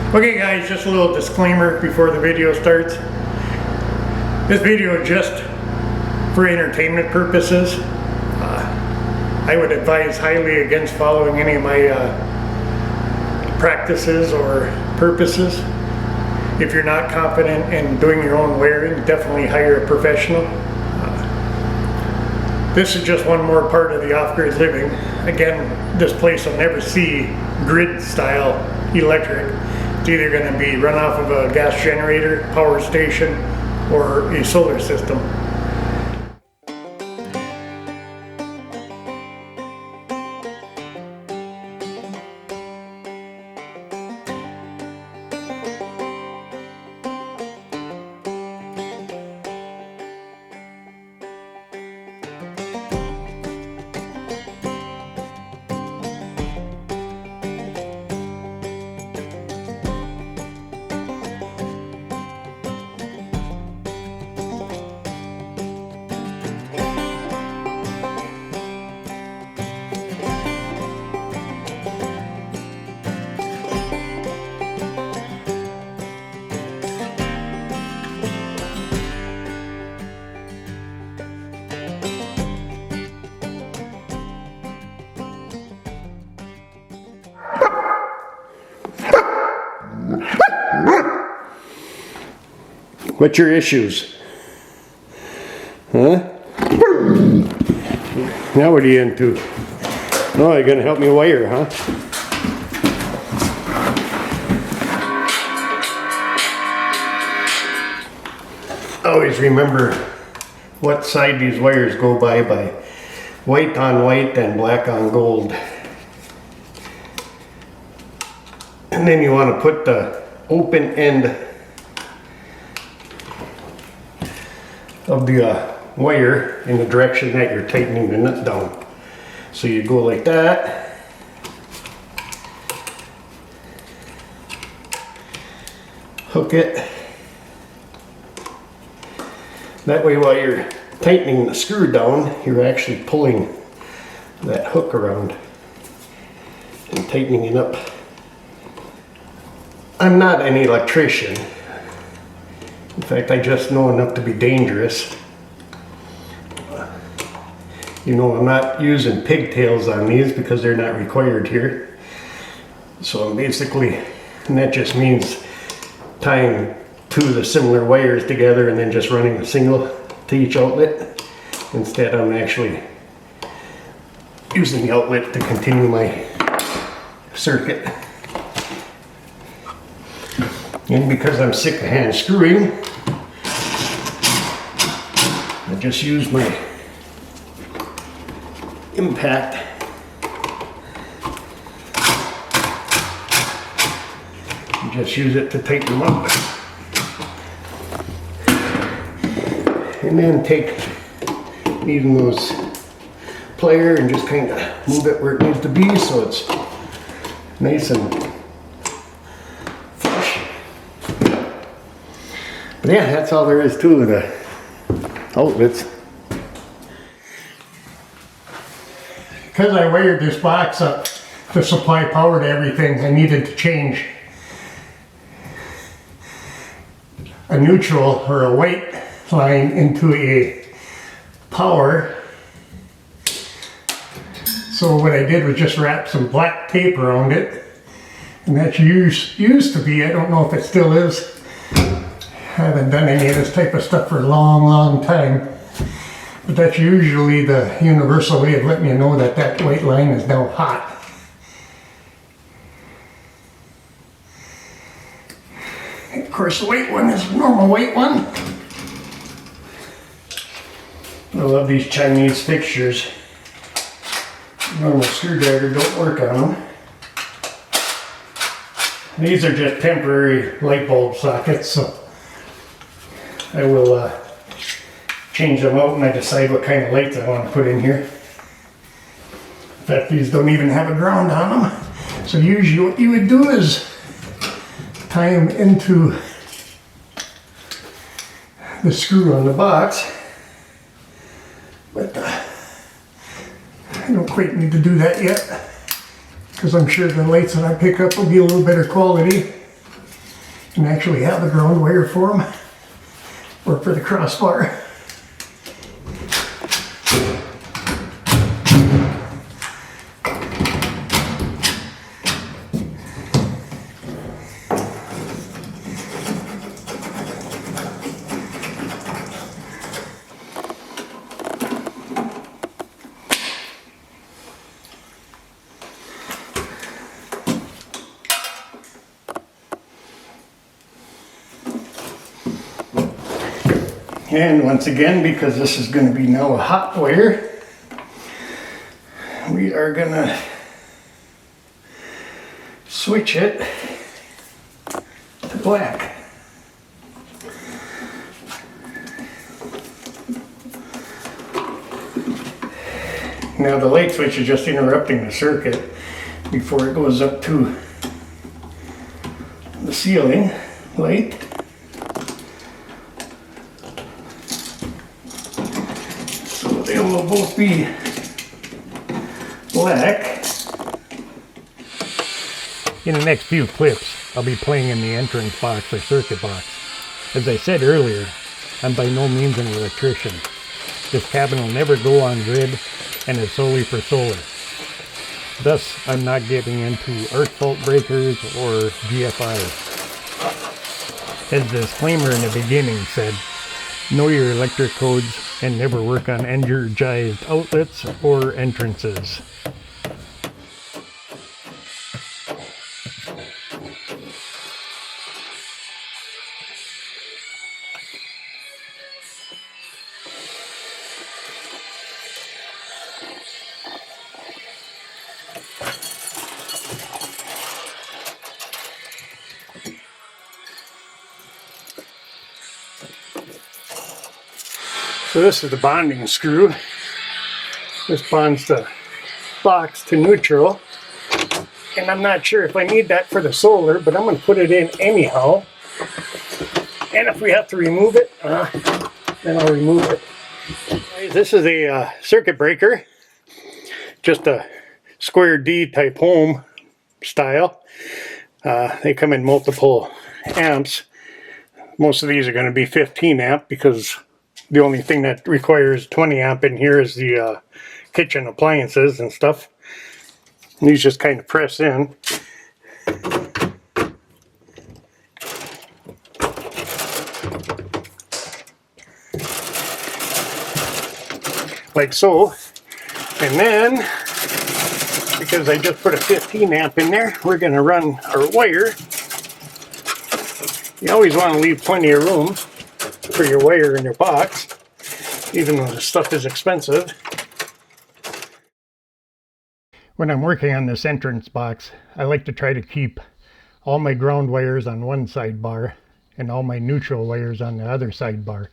Okay guys, just a little disclaimer before the video starts. This video is just for entertainment purposes. I would advise highly against following any of my practices or purposes. If you're not confident in doing your own wiring, definitely hire a professional. This is just one more part of the off-grid living. Again, this place will never see grid style electric. It's either going to be run off of a gas generator, power station, or a solar system. What's your issues? Huh? Now what are you into? Oh, you're gonna help me wire, huh? Always remember what side these wires go by white on white and black on gold. And then you want to put the open end of the wire in the direction that you're tightening the nut down. So you go like that. Hook it. That way while you're tightening the screw down, you're actually pulling that hook around and tightening it up. I'm not an electrician. In fact, I just know enough to be dangerous. You know, I'm not using pigtails on these because they're not required here. So I'm basically, and that just means tying two of the similar wires together and then just running a single to each outlet. Instead, I'm actually using the outlet to continue my circuit. And because I'm sick of hand screwing, I just use my impact and just use it to tighten them up. And then take even those plier and just kind of move it where it needs to be so it's nice and flush. But yeah, that's all there is to the outlets. Because I wired this box up to supply power to everything, I needed to change a neutral or a white line into a power. So what I did was just wrap some black tape around it, and that used to be, I don't know if it still is, I haven't done any of this type of stuff for a long time, but that's usually the universal way of letting you know that that white line is now hot. And of course the white one is a normal white one. I love these Chinese fixtures. Normal screwdriver don't work on them. These are just temporary light bulb sockets, so I will change them out when I decide what kind of lights I want to put in here. In fact, these don't even have a ground on them. So usually what you would do is tie them into the screw on the box. But I don't quite need to do that yet, because I'm sure the lights that I pick up will be a little better quality. And actually have a ground wire for them, or for the crossbar. And once again, because this is going to be now a hot wire, we are going to switch it to black. Now the light switch is just interrupting the circuit before it goes up to the ceiling light. They will both be black. In the next few clips, I'll be playing in the entrance box or circuit box. As I said earlier, I'm by no means an electrician. This cabin will never go on grid and is solely for solar. Thus, I'm not getting into arc fault breakers or GFIs. As the disclaimer in the beginning said, know your electric codes and never work on energized outlets or entrances. So this is the bonding screw. This bonds the box to neutral. And I'm not sure if I need that for the solar, but I'm going to put it in anyhow. And if we have to remove it, then I'll remove it. This is a circuit breaker. Just a square D type home style. They come in multiple amps. Most of these are going to be 15 amp because the only thing that requires 20 amp in here is the kitchen appliances and stuff. And these just kind of press in. Like so. And then, because I just put a 15 amp in there, we're going to run our wire. You always want to leave plenty of room for your wire in your box, even though the stuff is expensive. When I'm working on this entrance box, I like to try to keep all my ground wires on one sidebar and all my neutral wires on the other sidebar.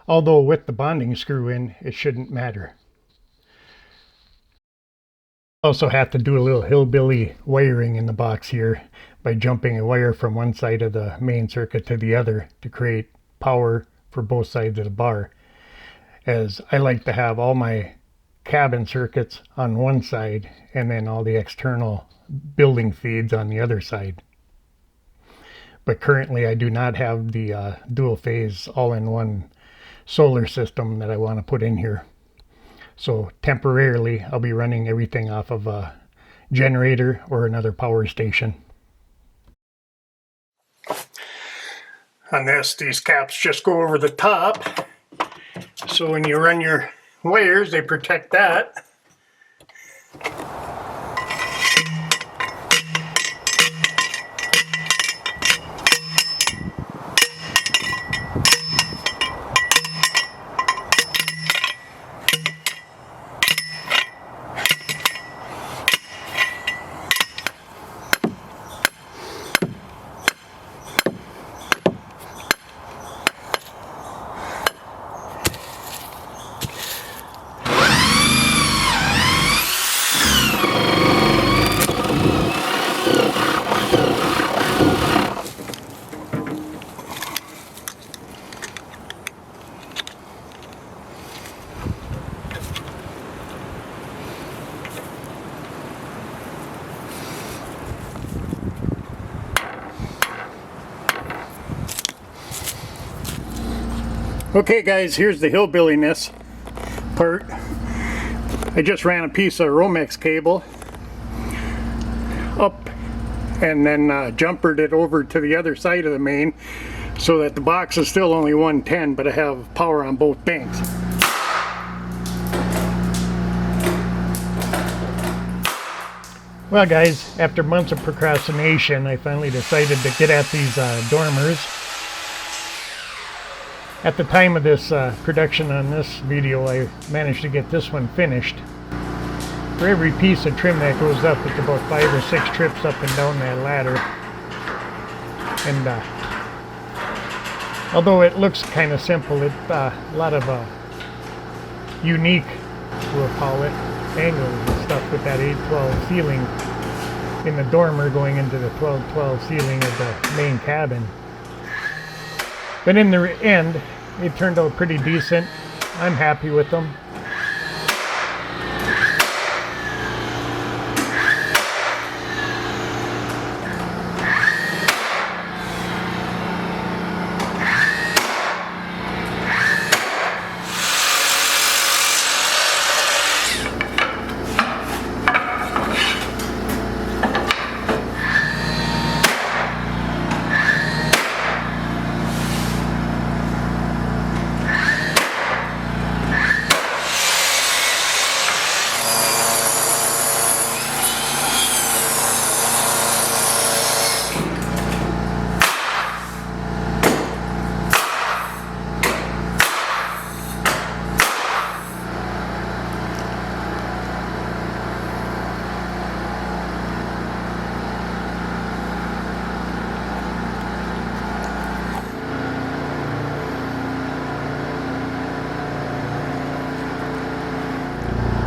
Although with the bonding screw in, it shouldn't matter. Also have to do a little hillbilly wiring in the box here by jumping a wire from one side of the main circuit to the other to create power for both sides of the bar, as I like to have all my cabin circuits on one side and then all the external building feeds on the other side. But currently I do not have the dual phase all-in-one solar system that I want to put in here. So temporarily I'll be running everything off of a generator or another power station. On this, these caps just go over the top. So when you run your wires, they protect that. Okay guys, here's the hillbilliness part. I just ran a piece of Romex cable up and then jumpered it over to the other side of the main so that the box is still only 110, but I have power on both banks. Well guys, after months of procrastination, I finally decided to get at these dormers. At the time of this production on this video, I managed to get this one finished. For every piece of trim that goes up, it's about 5 or 6 trips up and down that ladder. And although it looks kind of simple, it's a lot of unique, we'll call it, angles and stuff with that 812 ceiling in the dormer going into the 1212 ceiling of the main cabin. But in the end, it turned out pretty decent. I'm happy with them.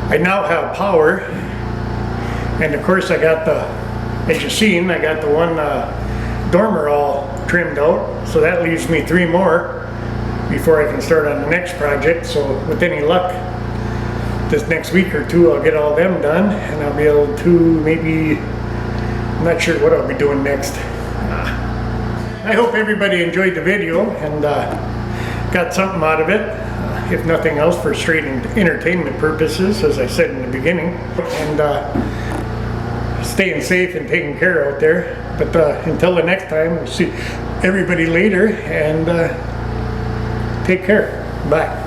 I now have power, and of course I got the, as you've seen, I got the one dormer all trimmed out, so that leaves me 3 more before I can start on the next project. So with any luck, this next week or 2 I'll get all them done, and I'll be able to maybe, I'm not sure what I'll be doing next. I hope everybody enjoyed the video and got something out of it. If nothing else, for straight entertainment purposes, as I said in the beginning. And staying safe and taking care out there. But until the next time, we'll see everybody later, and take care. Bye.